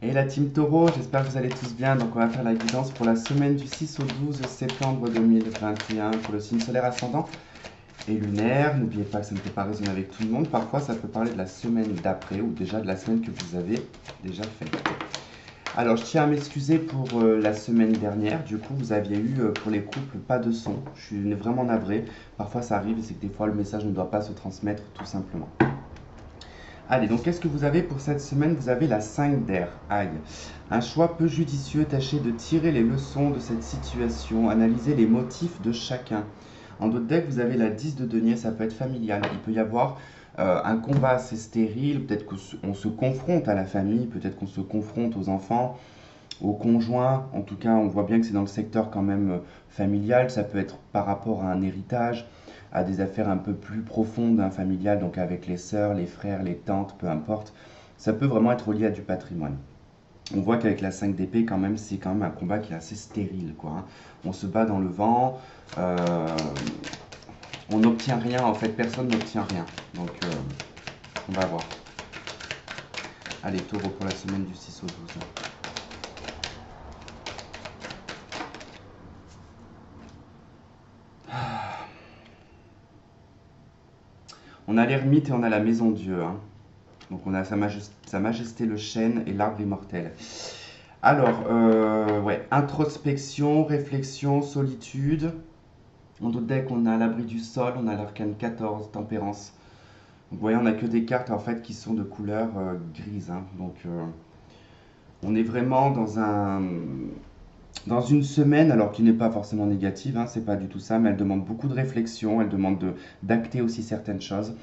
Et la team Taureau, j'espère que vous allez tous bien. Donc on va faire la guidance pour la semaine du 6 au 12 septembre 2021 pour le signe solaire ascendant et lunaire. N'oubliez pas que ça ne peut pas résonner avec tout le monde. Parfois ça peut parler de la semaine d'après ou déjà de la semaine que vous avez déjà faite. Alors je tiens à m'excuser pour la semaine dernière. Du coup vous aviez eu pour les couples pas de son. Je suis vraiment navré. Parfois ça arrive, c'est que des fois le message ne doit pas se transmettre tout simplement. Allez, donc qu'est-ce que vous avez pour cette semaine? Vous avez la 5 d'air. Aïe. Un choix peu judicieux, tâchez de tirer les leçons de cette situation, analysez les motifs de chacun. En d'autres decks, vous avez la 10 de denier, ça peut être familial. Il peut y avoir un combat assez stérile, peut-être qu'on se confronte à la famille, peut-être qu'on se confronte aux enfants, aux conjoints. En tout cas, on voit bien que c'est dans le secteur quand même familial. Ça peut être par rapport à un héritage, à des affaires un peu plus profondes, hein, familiales, donc avec les sœurs, les frères, les tantes, peu importe. Ça peut vraiment être lié à du patrimoine. On voit qu'avec la 5 d'épée, quand même, c'est quand même un combat qui est assez stérile, quoi, hein. On se bat dans le vent, on n'obtient rien, en fait, personne n'obtient rien. Donc, on va voir. Allez, taureau pour la semaine du 6 au 12. On a l'ermite et on a la maison Dieu, hein. Donc on a sa majesté le chêne et l'arbre immortel. Alors, ouais, introspection, réflexion, solitude. En d'autres decks, on a l'abri du sol, on a l'arcane 14, tempérance. Donc vous voyez, on n'a que des cartes en fait qui sont de couleur grise, hein. Donc on est vraiment dans une semaine, alors qui n'est pas forcément négative, hein, c'est pas du tout ça, mais elle demande beaucoup de réflexion, elle demande d'acter aussi certaines choses.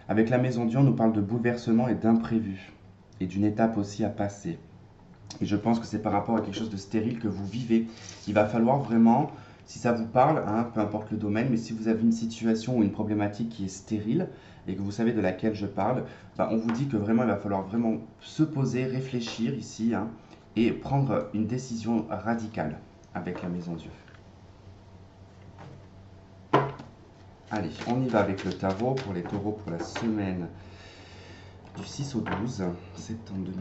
Avec la maison Dieu, on nous parle de bouleversement et d'imprévu, et d'une étape aussi à passer. Et je pense que c'est par rapport à quelque chose de stérile que vous vivez. Il va falloir vraiment, si ça vous parle, hein, peu importe le domaine, mais si vous avez une situation ou une problématique qui est stérile et que vous savez de laquelle je parle, bah, on vous dit que vraiment il va falloir vraiment se poser, réfléchir ici, hein, et prendre une décision radicale avec la maison Dieu. Allez, on y va avec le tarot pour les taureaux pour la semaine du 6 au 12 septembre 2021.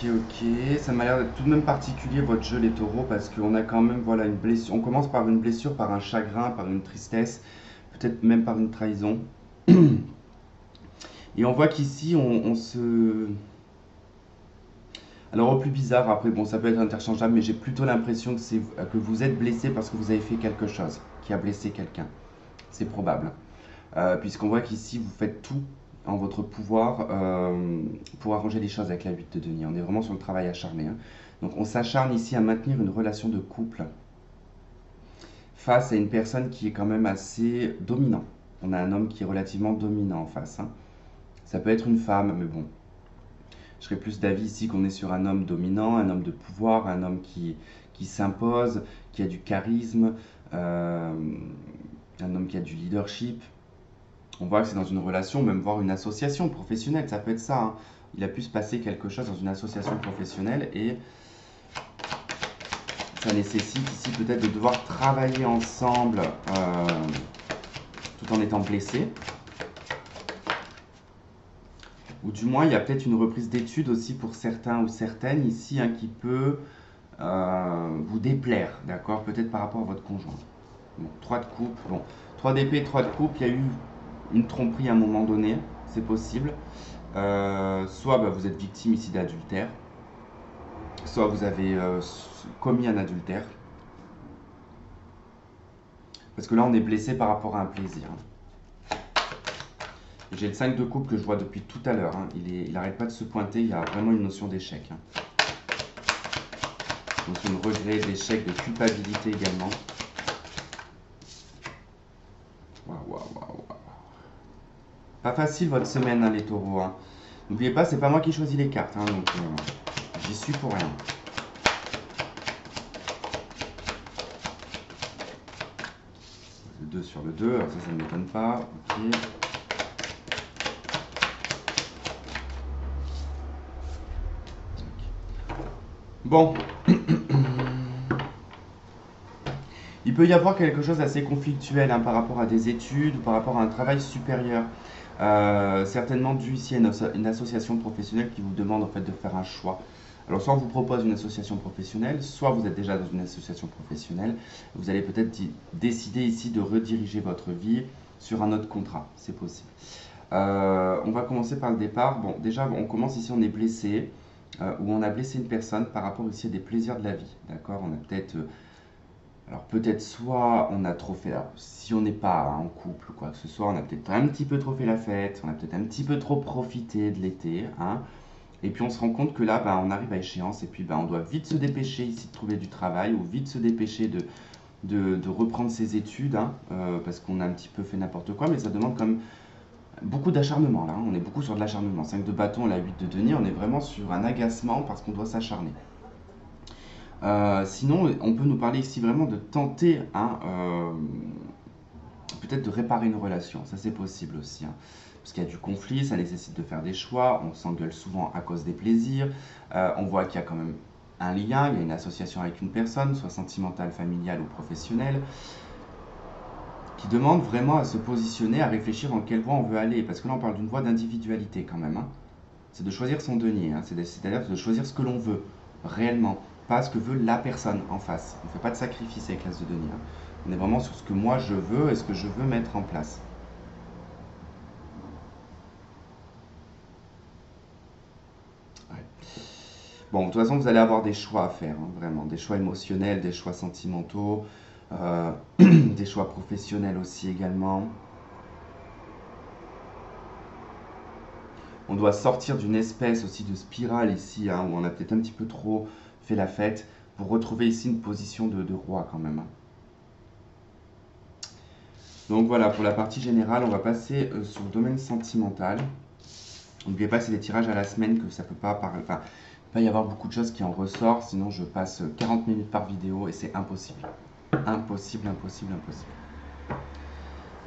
Ok. Ça m'a l'air d'être tout de même particulier votre jeu, les taureaux, parce qu'on a quand même voilà, une blessure. On commence par une blessure, par un chagrin, par une tristesse, peut-être même par une trahison. Et on voit qu'ici, on se. Alors, au plus bizarre, après, bon, ça peut être interchangeable, mais j'ai plutôt l'impression que vous êtes blessé parce que vous avez fait quelque chose qui a blessé quelqu'un. C'est probable. Puisqu'on voit qu'ici, vous faites tout en votre pouvoir pour arranger les choses avec la 8 de denier. On est vraiment sur le travail acharné, hein. Donc on s'acharne ici à maintenir une relation de couple face à une personne qui est quand même assez dominant. On a un homme qui est relativement dominant en face, hein. Ça peut être une femme, mais bon. Je serais plus d'avis ici qu'on est sur un homme dominant, un homme de pouvoir, un homme qui s'impose, qui a du charisme, un homme qui a du leadership. On voit que c'est dans une relation, même voire une association professionnelle, ça peut être ça, hein. Il a pu se passer quelque chose dans une association professionnelle et ça nécessite ici peut-être de devoir travailler ensemble tout en étant blessé. Ou du moins, il y a peut-être une reprise d'études aussi pour certains ou certaines ici, hein, qui peut vous déplaire, d'accord? Peut-être par rapport à votre conjoint. Bon, 3 de coupe, bon, 3 d'épée, 3 de coupe, il y a eu une tromperie à un moment donné, c'est possible. Soit bah, vous êtes victime ici d'adultère, soit vous avez commis un adultère. Parce que là, on est blessé par rapport à un plaisir. J'ai le 5 de coupe que je vois depuis tout à l'heure, hein. Il n'arrête pas de se pointer, il y a vraiment une notion d'échec, hein. Notion de regret, d'échec, de culpabilité également. Waouh. Pas facile votre semaine, hein, les taureaux, hein. N'oubliez pas, c'est pas moi qui choisis les cartes, hein, donc j'y suis pour rien. 2 sur le 2, alors ça ne m'étonne pas. Ok. Bon. Il peut y avoir quelque chose d'assez conflictuel hein, par rapport à des études ou par rapport à un travail supérieur. Certainement dû ici à une association professionnelle qui vous demande en fait de faire un choix. Alors soit on vous propose une association professionnelle, soit vous êtes déjà dans une association professionnelle. Vous allez peut-être décider ici de rediriger votre vie sur un autre contrat, c'est possible. On va commencer par le départ. Bon, déjà on commence ici, on est blessé, ou on a blessé une personne par rapport ici à des plaisirs de la vie. D'accord? On a peut-être... alors peut-être soit on a trop fait, alors, si on n'est pas en couple ou quoi que ce soit, on a peut-être un petit peu trop fait la fête, on a peut-être un petit peu trop profité de l'été, hein, et puis on se rend compte que là, on arrive à échéance et puis on doit vite se dépêcher ici de trouver du travail ou vite se dépêcher de reprendre ses études, hein, parce qu'on a un petit peu fait n'importe quoi, mais ça demande quand même beaucoup d'acharnement là, hein. On est beaucoup sur de l'acharnement. 5 de bâton et la 8 de denier, on est vraiment sur un agacement parce qu'on doit s'acharner. Sinon, on peut nous parler ici vraiment de tenter, hein, peut-être de réparer une relation. Ça, c'est possible aussi. Hein. Parce qu'il y a du conflit, ça nécessite de faire des choix. On s'engueule souvent à cause des plaisirs. On voit qu'il y a quand même un lien, il y a une association avec une personne, soit sentimentale, familiale ou professionnelle, qui demande vraiment à se positionner, à réfléchir en quelle voie on veut aller. Parce que là, on parle d'une voie d'individualité quand même. Hein. C'est de choisir son denier. Hein. C'est-à-dire de choisir ce que l'on veut réellement. Pas ce que veut la personne en face. On ne fait pas de sacrifice avec l'as de denier. Hein. On est vraiment sur ce que moi je veux et ce que je veux mettre en place. Ouais. Bon, de toute façon, vous allez avoir des choix à faire, hein, vraiment. Des choix émotionnels, des choix sentimentaux, des choix professionnels aussi également. On doit sortir d'une espèce aussi de spirale ici, hein, où on a peut-être un petit peu trop fait la fête, pour retrouver ici une position de roi quand même. Hein. Donc voilà, pour la partie générale, on va passer sur le domaine sentimental. N'oubliez pas, c'est des tirages à la semaine que ça peut pas parler. Enfin, il va y avoir beaucoup de choses qui en ressortent, sinon je passe 40 minutes par vidéo et c'est impossible. Impossible, impossible, impossible.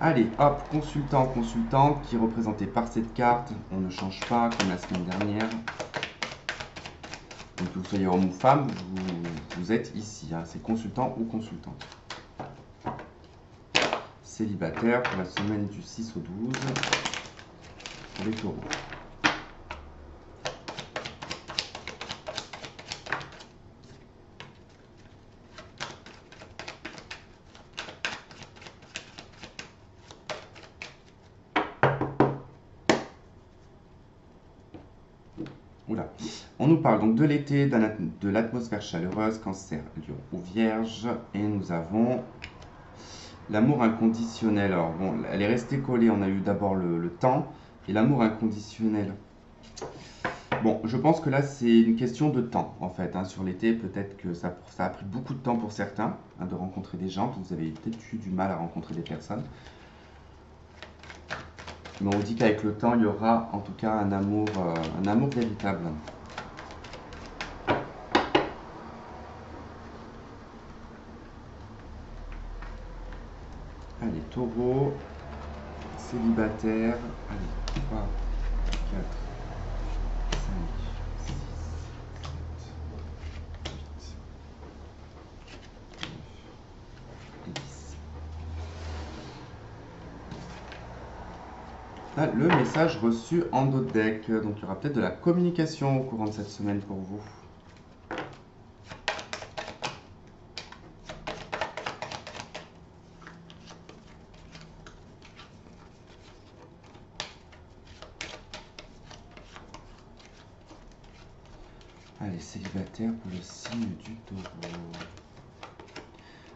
Allez, hop, consultant, consultante, qui est représenté par cette carte. On ne change pas comme la semaine dernière. Donc que vous soyez homme ou femme, vous êtes ici. Hein. C'est consultant ou consultante. Célibataire pour la semaine du 6 au 12 pour les taureaux. Oula. On nous parle donc de l'été, de l'atmosphère chaleureuse, cancer, lion ou vierge. Et nous avons l'amour inconditionnel. Alors bon, elle est restée collée, on a eu d'abord le temps. Et l'amour inconditionnel. Bon, je pense que là, c'est une question de temps, en fait. Hein. Sur l'été, peut-être que ça a pris beaucoup de temps pour certains hein, de rencontrer des gens. Vous avez peut-être eu du mal à rencontrer des personnes. Mais on dit qu'avec le temps, il y aura en tout cas un amour véritable. Allez, taureau, célibataire. Allez, 3, 4, 5, 6, 7, 8, 9 et 10. Là, le message reçu en dos de deck. Donc il y aura peut-être de la communication au courant de cette semaine pour vous. Allez, célibataire pour le signe du taureau.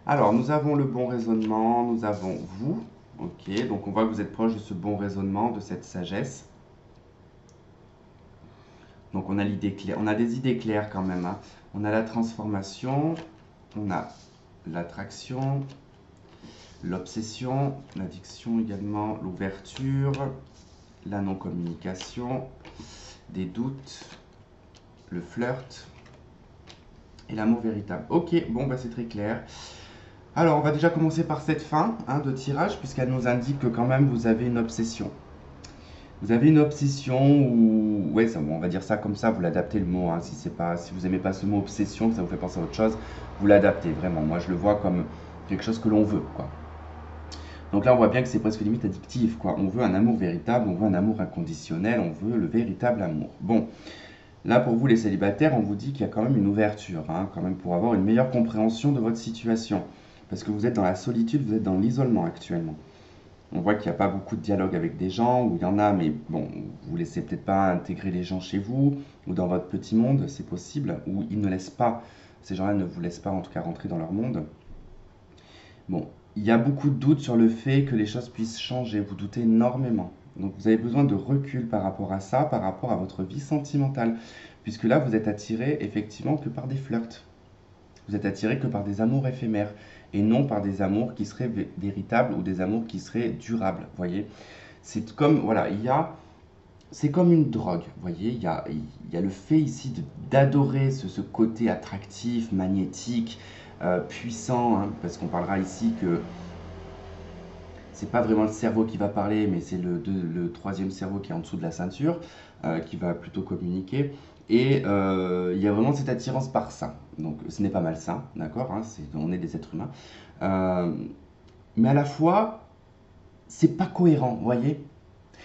Alors, nous avons le bon raisonnement, nous avons vous. Ok, donc on voit que vous êtes proche de ce bon raisonnement, de cette sagesse. Donc on a l'idée claire, on a des idées claires quand même. Hein. On a la transformation, on a l'attraction, l'obsession, l'addiction également, l'ouverture, la non-communication, des doutes, le flirt et l'amour véritable. Ok, bon, bah c'est très clair. Alors, on va déjà commencer par cette fin hein, de tirage, puisqu'elle nous indique que quand même vous avez une obsession. Vous avez une obsession ou ouais, ça, bon, on va dire ça comme ça, vous l'adaptez le mot. Hein, si c'est pas, si vous aimez pas ce mot obsession, que ça vous fait penser à autre chose, vous l'adaptez vraiment. Moi, je le vois comme quelque chose que l'on veut, quoi. Donc là, on voit bien que c'est presque limite addictif, quoi. On veut un amour véritable, on veut un amour inconditionnel, on veut le véritable amour. Bon, là, pour vous les célibataires, on vous dit qu'il y a quand même une ouverture, hein, quand même pour avoir une meilleure compréhension de votre situation. Parce que vous êtes dans la solitude, vous êtes dans l'isolement actuellement. On voit qu'il n'y a pas beaucoup de dialogue avec des gens, ou il y en a, mais bon, vous ne laissez peut-être pas intégrer les gens chez vous, ou dans votre petit monde, c'est possible, ou ils ne laissent pas, ces gens-là ne vous laissent pas en tout cas rentrer dans leur monde. Bon, il y a beaucoup de doutes sur le fait que les choses puissent changer, vous doutez énormément. Donc vous avez besoin de recul par rapport à ça, par rapport à votre vie sentimentale, puisque là vous êtes attiré effectivement que par des flirts. Vous êtes attiré que par des amours éphémères et non par des amours qui seraient véritables ou des amours qui seraient durables, voyez. C'est comme, voilà, c'est comme une drogue, voyez. Il y a le fait ici d'adorer ce côté attractif, magnétique, puissant, hein, parce qu'on parlera ici que c'est pas vraiment le cerveau qui va parler, mais c'est le troisième cerveau qui est en dessous de la ceinture, qui va plutôt communiquer. Et il y a vraiment cette attirance par ça. Donc ce n'est pas malsain, d'accord, hein, on est des êtres humains. Euh, mais à la fois, c'est pas cohérent, vous voyez.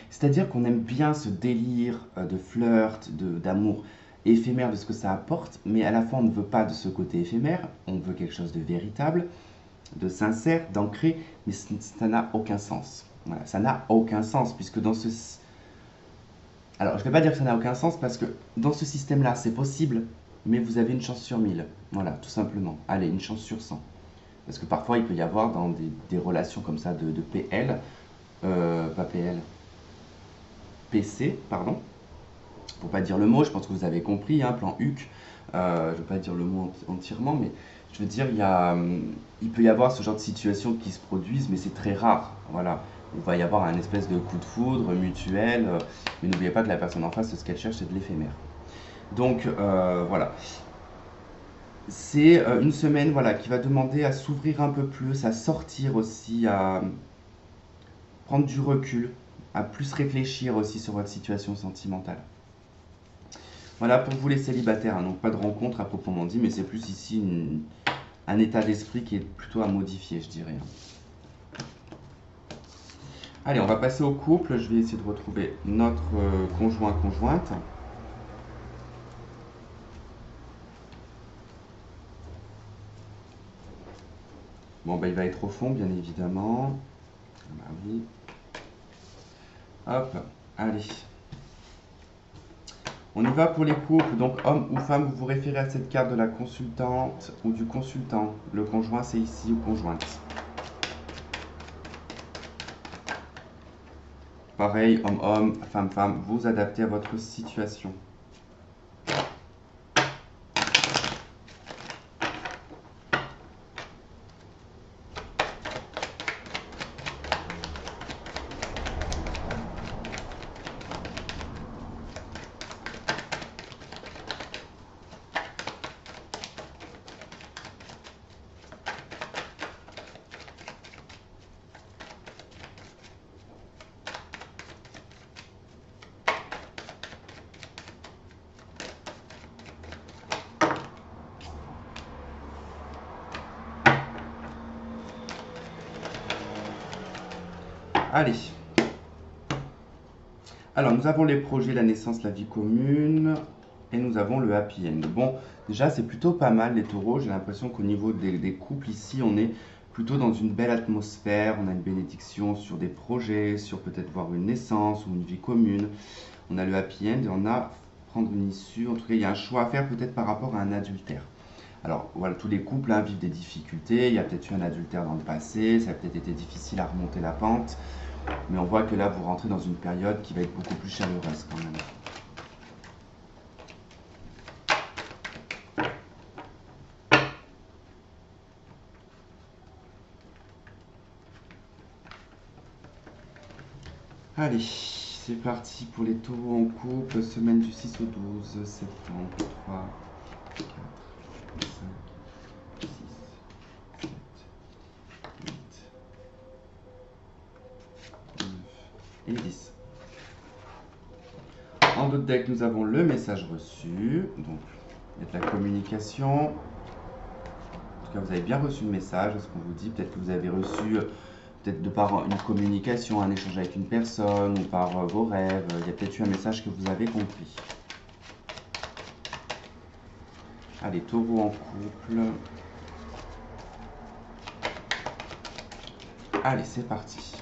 C'est-à-dire qu'on aime bien ce délire de flirt, d'amour éphémère, de ce que ça apporte, mais à la fois on ne veut pas de ce côté éphémère, on veut quelque chose de véritable, de sincère, d'ancré, mais ça n'a aucun sens. Voilà, ça n'a aucun sens, puisque dans ce... Alors, je ne vais pas dire que ça n'a aucun sens, parce que dans ce système-là, c'est possible, mais vous avez une chance sur 1000. Voilà, tout simplement. Allez, une chance sur 100. Parce que parfois, il peut y avoir dans des relations comme ça de PL, pas PL, PC, pardon, pour pas dire le mot, je pense que vous avez compris, hein, plan HUC, je ne vais pas dire le mot entièrement, mais je veux dire, il peut y avoir ce genre de situation qui se produisent, mais c'est très rare, voilà. Il va y avoir un espèce de coup de foudre mutuel, mais n'oubliez pas que la personne en face, ce qu'elle cherche, c'est de l'éphémère. Donc, voilà. C'est une semaine voilà, qui va demander à s'ouvrir un peu plus, à sortir aussi, à prendre du recul, à plus réfléchir aussi sur votre situation sentimentale. Voilà pour vous les célibataires, hein, donc pas de rencontre à proprement dit, mais c'est plus ici un état d'esprit qui est plutôt à modifier, je dirais. Allez, on va passer au couple. Je vais essayer de retrouver notre conjoint-conjointe. Bon, bah, il va être au fond, bien évidemment. Bah oui. Hop, allez. On y va pour les couples. Donc, homme ou femme, vous vous référez à cette carte de la consultante ou du consultant. Le conjoint, c'est ici, ou conjointe. Pareil, homme-homme, femme-femme, vous adaptez à votre situation. Allez. Alors, nous avons les projets, la naissance, la vie commune. Et nous avons le happy end. Bon, déjà, c'est plutôt pas mal, les taureaux. J'ai l'impression qu'au niveau des couples, ici, on est plutôt dans une belle atmosphère. On a une bénédiction sur des projets, sur peut-être voir une naissance ou une vie commune. On a le happy end et on a prendre une issue. En tout cas, il y a un choix à faire peut-être par rapport à un adultère. Alors, voilà, tous les couples hein, vivent des difficultés. Il y a peut-être eu un adultère dans le passé. Ça a peut-être été difficile à remonter la pente. Mais on voit que là, vous rentrez dans une période qui va être beaucoup plus chaleureuse quand même. Allez, c'est parti pour les taureaux en couple, semaine du 6 au 12 septembre. 3, 4, 5, 6, 7, deck, nous avons le message reçu. Donc, il y a de la communication. En tout cas, vous avez bien reçu le message, ce qu'on vous dit. Peut-être que vous avez reçu, peut-être de par une communication, un échange avec une personne ou par vos rêves. Il y a peut-être eu un message que vous avez compris. Allez, taureau en couple. Allez, c'est parti.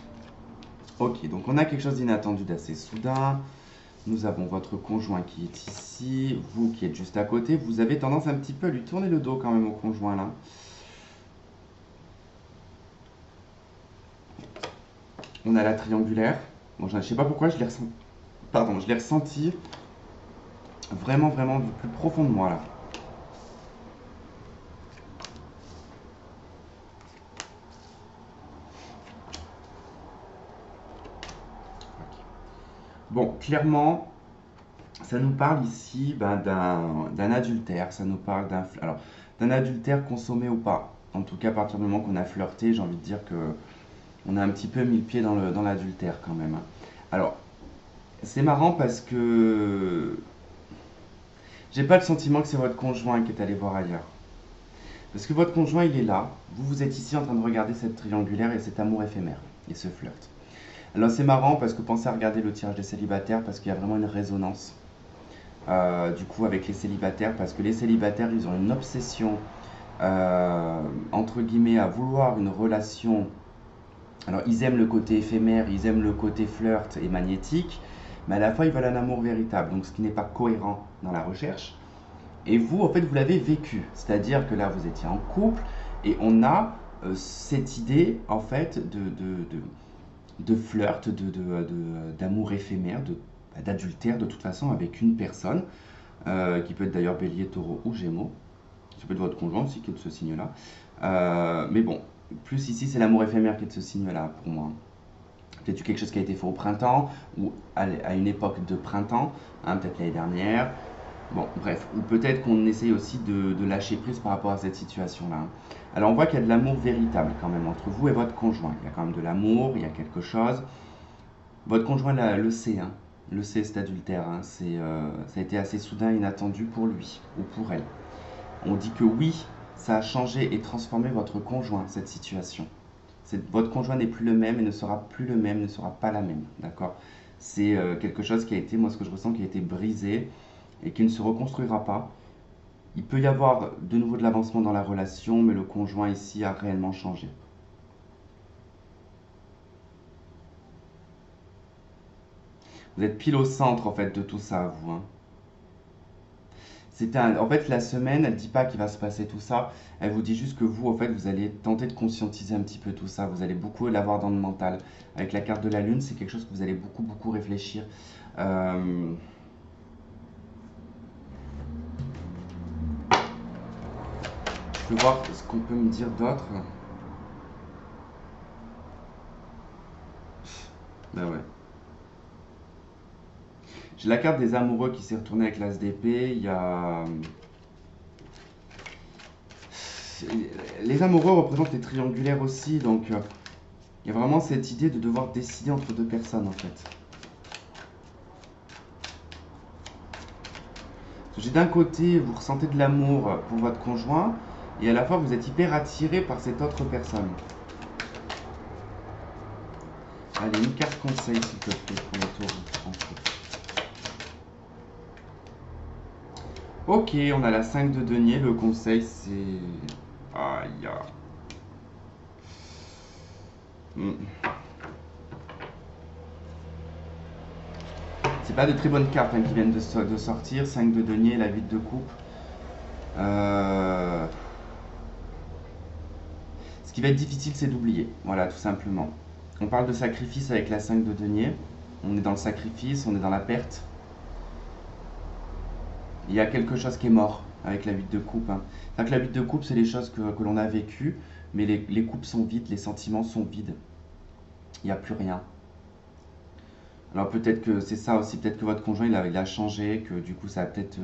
Ok, donc on a quelque chose d'inattendu d'assez soudain. Nous avons votre conjoint qui est ici, vous qui êtes juste à côté. Vous avez tendance un petit peu à lui tourner le dos quand même au conjoint là. On a la triangulaire. Bon, je ne sais pas pourquoi je l'ai ressenti. Pardon, je l'ai ressenti vraiment, vraiment du plus profond de moi là. Bon, clairement, ça nous parle ici d'un adultère. Ça nous parle d'un adultère consommé ou pas. En tout cas, à partir du moment qu'on a flirté, j'ai envie de dire que on a un petit peu mis le pied dans l'adultère quand même, hein. Alors, c'est marrant parce que j'ai pas le sentiment que c'est votre conjoint qui est allé voir ailleurs. Parce que votre conjoint, il est là. Vous êtes ici en train de regarder cette triangulaire et cet amour éphémère et ce flirt. Alors, c'est marrant parce que pensez à regarder le tirage des célibataires parce qu'il y a vraiment une résonance. Du coup, avec les célibataires, parce que les célibataires, ils ont une obsession, entre guillemets, à vouloir une relation. Alors, ils aiment le côté éphémère, ils aiment le côté flirt et magnétique, mais à la fois, ils veulent un amour véritable, donc ce qui n'est pas cohérent dans la recherche. Et vous, en fait, vous l'avez vécu, c'est-à-dire que là, vous étiez en couple, et on a cette idée, en fait, de flirt, d'amour éphémère, d'adultère, de toute façon, avec une personne, qui peut être d'ailleurs bélier, taureau ou gémeaux. Ça peut être votre conjoint aussi qui est de ce signe-là. Mais bon, plus ici, c'est l'amour éphémère qui est de ce signe-là pour moi. Peut-être quelque chose qui a été fait au printemps ou à une époque de printemps, hein, peut-être l'année dernière. Bon, bref, ou peut-être qu'on essaye aussi de lâcher prise par rapport à cette situation-là, hein. Alors on voit qu'il y a de l'amour véritable quand même entre vous et votre conjoint. Il y a quand même de l'amour, il y a quelque chose. Votre conjoint le sait, hein. Le sait, cet adultère, hein. Ça a été assez soudain et inattendu pour lui ou pour elle. On dit que oui, ça a changé et transformé votre conjoint, cette situation. Votre conjoint n'est plus le même et ne sera plus le même, ne sera pas la même, d'accord? C'est quelque chose qui a été, moi ce que je ressens, qui a été brisé et qui ne se reconstruira pas. Il peut y avoir de nouveau de l'avancement dans la relation, mais le conjoint ici a réellement changé. Vous êtes pile au centre en fait de tout ça, vous, hein. En fait, la semaine, elle ne dit pas qu'il va se passer tout ça. Elle vous dit juste que vous, en fait, vous allez tenter de conscientiser un petit peu tout ça. Vous allez beaucoup l'avoir dans le mental. Avec la carte de la lune, c'est quelque chose que vous allez beaucoup, beaucoup réfléchir. Euh, Je peux voir ce qu'on peut me dire d'autre. Ben ouais. J'ai la carte des amoureux qui s'est retournée avec l'as d'épée. Il y a... Les amoureux représentent les triangulaires aussi, donc il y a vraiment cette idée de devoir décider entre deux personnes en fait. J'ai d'un côté, vous ressentez de l'amour pour votre conjoint, et à la fois vous êtes hyper attiré par cette autre personne. Allez, une carte conseil s'il te plaît pour les taureaux en couple. Ok, on a la 5 de denier, le conseil c'est... Aïe. Hmm. C'est pas de très bonnes cartes hein, qui viennent de sortir. 5 de denier, la 8 de coupe. Ce qui va être difficile, c'est d'oublier. Voilà, tout simplement. On parle de sacrifice avec la 5 de denier. On est dans le sacrifice, on est dans la perte. Il y a quelque chose qui est mort avec la 8 de coupe, hein. C'est-à-dire que la 8 de coupe, c'est les choses que l'on a vécues, mais les coupes sont vides, les sentiments sont vides. Il n'y a plus rien. Alors peut-être que c'est ça aussi, peut-être que votre conjoint il a changé, que du coup ça a peut-être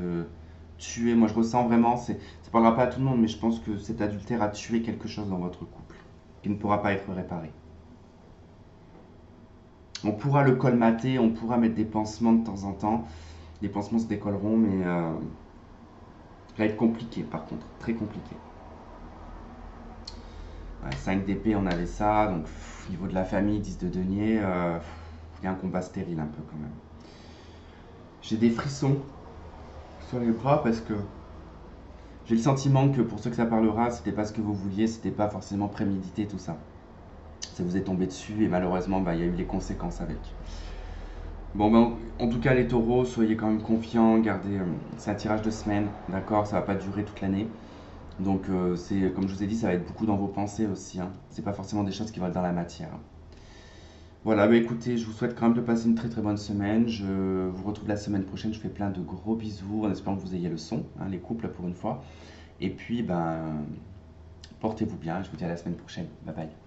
tué. Moi je ressens vraiment, ça ne parlera pas à tout le monde, mais je pense que cet adultère a tué quelque chose dans votre couple, qui ne pourra pas être réparé. On pourra le colmater, on pourra mettre des pansements de temps en temps, Les pansements se décolleront, mais ça va être compliqué par contre, très compliqué. Ouais, 5 d'épée, on avait ça, donc au niveau de la famille, 10 de denier, il y a un combat stérile un peu quand même. J'ai des frissons sur les bras parce que j'ai le sentiment que pour ceux que ça parlera, c'était pas ce que vous vouliez, c'était pas forcément prémédité tout ça. Ça vous est tombé dessus et malheureusement, bah, il y a eu les conséquences avec. Bon, ben, en tout cas, les taureaux, soyez quand même confiants, gardez. C'est un tirage de semaine, d'accord? Ça va pas durer toute l'année. Donc, c'est, comme je vous ai dit, ça va être beaucoup dans vos pensées aussi, hein. C'est pas forcément des choses qui vont être dans la matière. Voilà, bah écoutez, je vous souhaite quand même de passer une très très bonne semaine. Je vous retrouve la semaine prochaine. Je fais plein de gros bisous en espérant que vous ayez le son, hein, les couples pour une fois. Et puis, ben, portez-vous bien. Je vous dis à la semaine prochaine. Bye bye.